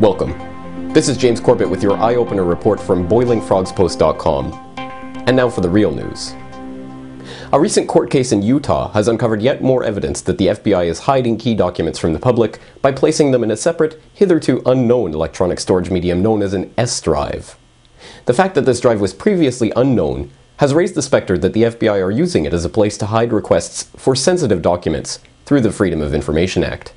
Welcome. This is James Corbett with your eye-opener report from BoilingFrogsPost.com. And now for the real news. A recent court case in Utah has uncovered yet more evidence that the FBI is hiding key documents from the public by placing them in a separate, hitherto unknown electronic storage medium known as an S drive. The fact that this drive was previously unknown has raised the specter that the FBI are using it as a place to hide requests for sensitive documents through the Freedom of Information Act.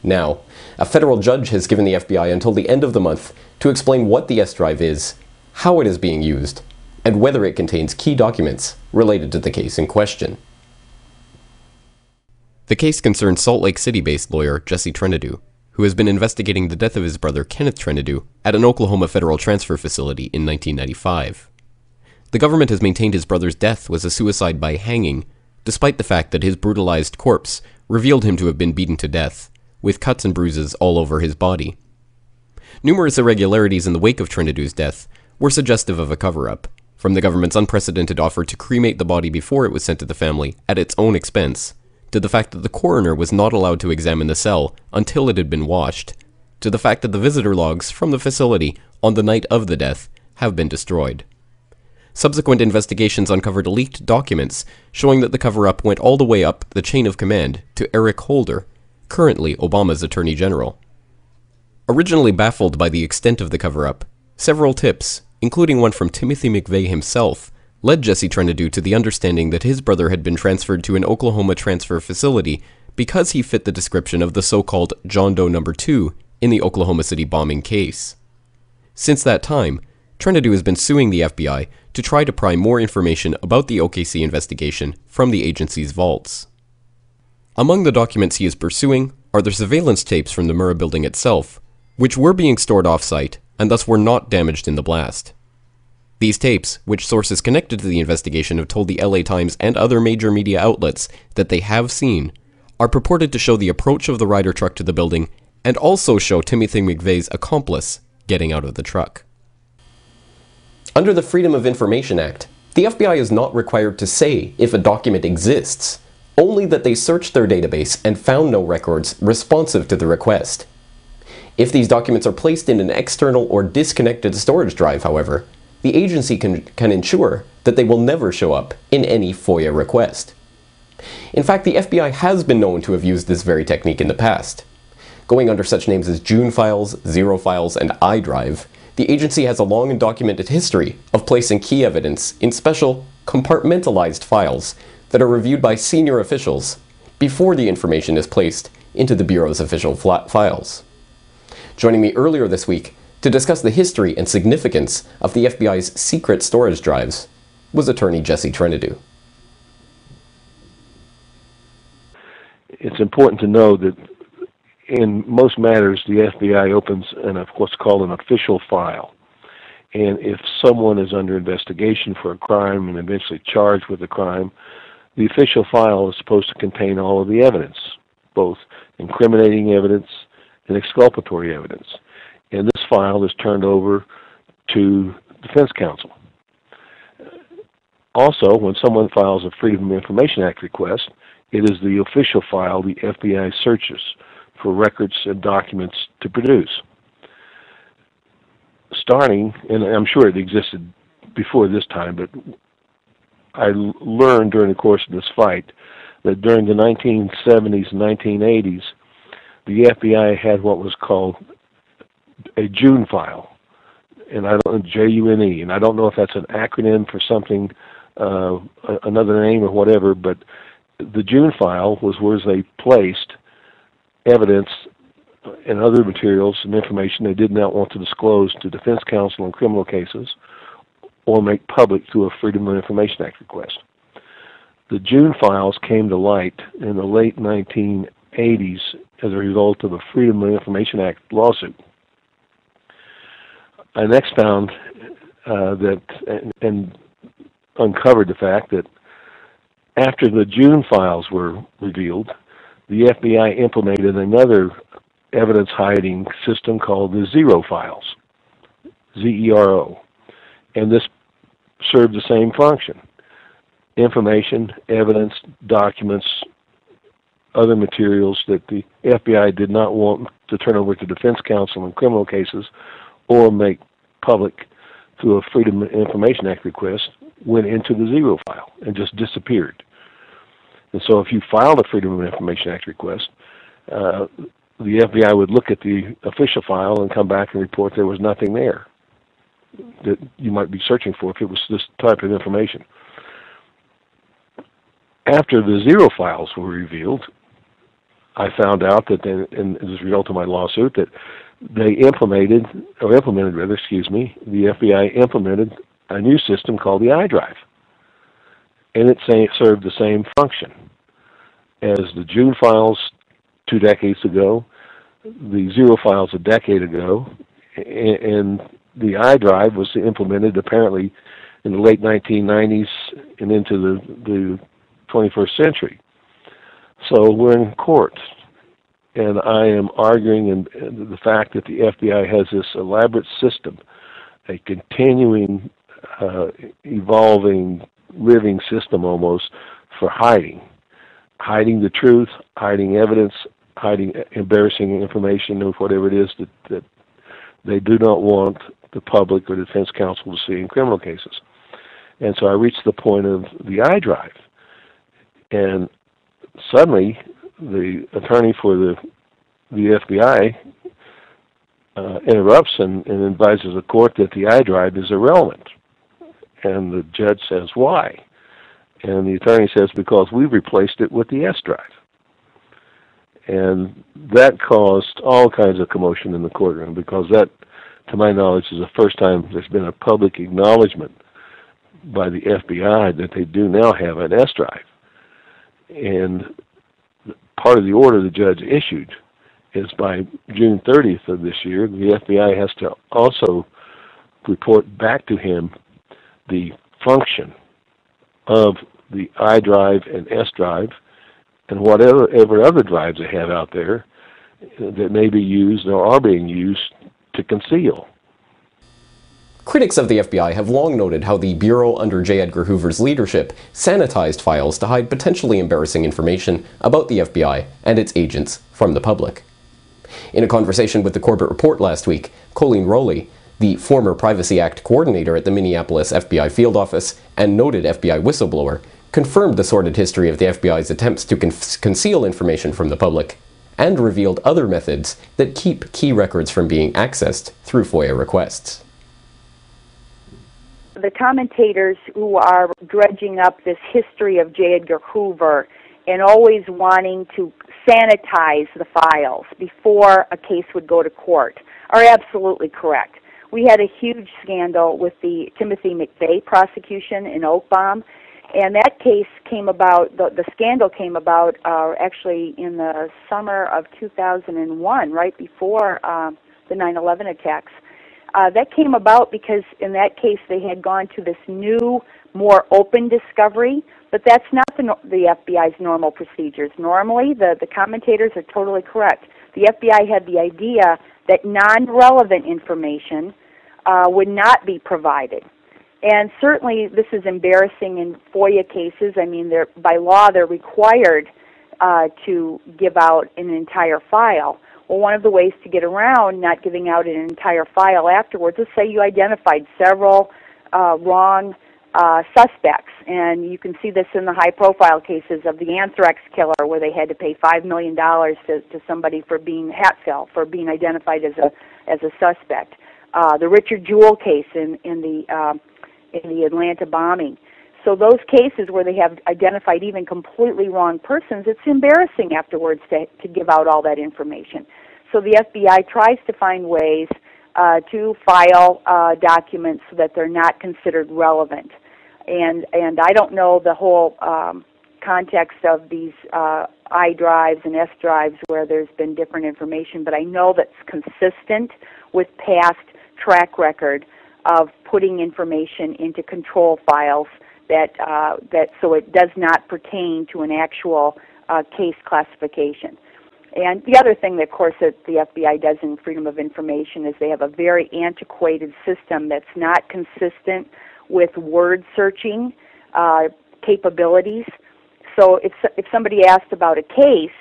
Now, a federal judge has given the FBI until the end of the month to explain what the S drive is, how it is being used, and whether it contains key documents related to the case in question. The case concerns Salt Lake City-based lawyer Jesse Trentadue, who has been investigating the death of his brother Kenneth Trentadue at an Oklahoma federal transfer facility in 1995. The government has maintained his brother's death was a suicide by hanging, despite the fact that his brutalized corpse revealed him to have been beaten to death, with cuts and bruises all over his body. Numerous irregularities in the wake of Trentadue's death were suggestive of a cover-up, from the government's unprecedented offer to cremate the body before it was sent to the family at its own expense, to the fact that the coroner was not allowed to examine the cell until it had been washed, to the fact that the visitor logs from the facility on the night of the death have been destroyed. Subsequent investigations uncovered leaked documents showing that the cover-up went all the way up the chain of command to Eric Holder, currently Obama's Attorney General. Originally baffled by the extent of the cover-up, several tips, including one from Timothy McVeigh himself, led Jesse Trentadue to the understanding that his brother had been transferred to an Oklahoma transfer facility because he fit the description of the so-called John Doe No. 2 in the Oklahoma City bombing case. Since that time, Trentadue has been suing the FBI to try to pry more information about the OKC investigation from the agency's vaults. Among the documents he is pursuing are the surveillance tapes from the Murrah building itself, which were being stored off-site and thus were not damaged in the blast. These tapes, which sources connected to the investigation have told the LA Times and other major media outlets that they have seen, are purported to show the approach of the Ryder truck to the building and also show Timothy McVeigh's accomplice getting out of the truck. Under the Freedom of Information Act, the FBI is not required to say if a document exists, only that they searched their database and found no records responsive to the request. If these documents are placed in an external or disconnected storage drive, however, the agency can ensure that they will never show up in any FOIA request. In fact, the FBI has been known to have used this very technique in the past. Going under such names as June Files, Zero Files, and iDrive, the agency has a long and documented history of placing key evidence in special, compartmentalized files that are reviewed by senior officials before the information is placed into the Bureau's official files. Joining me earlier this week to discuss the history and significance of the FBI's secret storage drives was attorney Jesse Trentadue. It's important to know that in most matters the FBI opens what's called an official file. And if someone is under investigation for a crime and eventually charged with a crime, the official file is supposed to contain all of the evidence, both incriminating evidence and exculpatory evidence. And this file is turned over to defense counsel. Also, when someone files a Freedom of Information Act request, it is the official file the FBI searches for records and documents to produce. Starting, and I'm sure it existed before this time, but I learned during the course of this fight that during the 1970s and 1980s, the FBI had what was called a June file, and I don't J-U-N-E, and I don't know if that's an acronym for something, another name or whatever, but the June file was where they placed evidence and other materials and information they did not want to disclose to defense counsel in criminal cases or make public through a Freedom of Information Act request. The June files came to light in the late 1980s as a result of a Freedom of Information Act lawsuit. I next found and uncovered the fact that after the June files were revealed, the FBI implemented another evidence hiding system called the Zero files, Z-E-R-O. And this serve the same function. Information, evidence, documents, other materials that the FBI did not want to turn over to defense counsel in criminal cases or make public through a Freedom of Information Act request went into the zero file and just disappeared. And so if you filed a Freedom of Information Act request, the FBI would look at the official file and come back and report there was nothing there that you might be searching for if it was this type of information. After the zero files were revealed, I found out that, and as a result of my lawsuit, that they implemented, the FBI implemented a new system called the iDrive. And it served the same function as the June files 2 decades ago, the zero files a decade ago, and the iDrive was implemented apparently in the late 1990s and into the 21st century. So we're in court, and I am arguing the fact that the FBI has this elaborate system, a continuing, evolving, living system almost for hiding the truth, hiding evidence, hiding embarrassing information or whatever it is that they do not want the public or defense counsel to see in criminal cases. And so I reached the point of the iDrive. And suddenly, the attorney for the FBI interrupts and advises the court that the iDrive is irrelevant. And the judge says, why? And the attorney says, because we've replaced it with the S drive. And that caused all kinds of commotion in the courtroom, because that, to my knowledge, is the first time there's been a public acknowledgement by the FBI that they do now have an S drive. And part of the order the judge issued is by June 30th of this year, the FBI has to also report back to him the function of the iDrive and S drive and whatever other drives they have out there that may be used or are being used to conceal. Critics of the FBI have long noted how the Bureau under J. Edgar Hoover's leadership sanitized files to hide potentially embarrassing information about the FBI and its agents from the public. In a conversation with the Corbett Report last week, Colleen Rowley, the former Privacy Act coordinator at the Minneapolis FBI field office and noted FBI whistleblower, confirmed the sordid history of the FBI's attempts to conceal information from the public, and revealed other methods that keep key records from being accessed through FOIA requests. The commentators who are dredging up this history of J. Edgar Hoover and always wanting to sanitize the files before a case would go to court are absolutely correct. We had a huge scandal with the Timothy McVeigh prosecution in Oakbaum, and that case came about, the scandal came about actually in the summer of 2001, right before the 9/11 attacks. That came about because in that case they had gone to this new, more open discovery, but that's not the FBI's normal procedures. Normally, the commentators are totally correct. The FBI had the idea that non-relevant information would not be provided. And certainly this is embarrassing in FOIA cases. I mean, by law they're required to give out an entire file. Well, one of the ways to get around not giving out an entire file afterwards, let's say you identified several wrong suspects, and you can see this in the high-profile cases of the anthrax killer, where they had to pay $5 million to somebody for being Hatfill, for being identified as a suspect. The Richard Jewell case in the Atlanta bombing. So those cases where they have identified even completely wrong persons, it's embarrassing afterwards to give out all that information. So the FBI tries to find ways to file documents so that they're not considered relevant. And I don't know the whole context of these iDrives and S drives where there's been different information, but I know that's consistent with past track record of putting information into control files that so it does not pertain to an actual case classification. And the other thing, that, of course, that the FBI does in Freedom of Information is they have a very antiquated system that's not consistent with word searching capabilities. So if somebody asked about a case,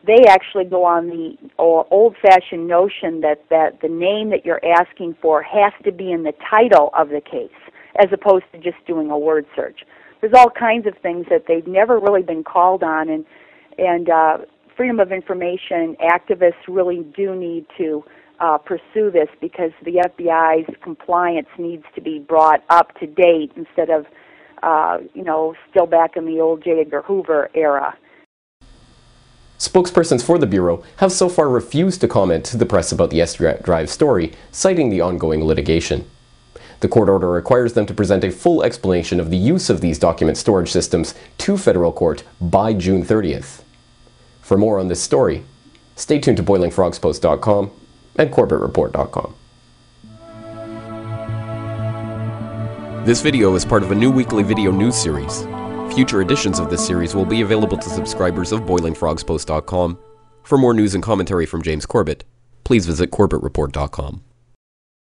they actually go on the old-fashioned notion that the name that you're asking for has to be in the title of the case, as opposed to just doing a word search. There's all kinds of things that they've never really been called on, and Freedom of Information activists really do need to pursue this, because the FBI's compliance needs to be brought up to date instead of, still back in the old J. Edgar Hoover era. Spokespersons for the Bureau have so far refused to comment to the press about the S-Drive story, citing the ongoing litigation. The court order requires them to present a full explanation of the use of these document storage systems to federal court by June 30th. For more on this story, stay tuned to BoilingFrogsPost.com and CorbettReport.com. This video is part of a new weekly video news series. Future editions of this series will be available to subscribers of BoilingFrogsPost.com. For more news and commentary from James Corbett, please visit CorbettReport.com.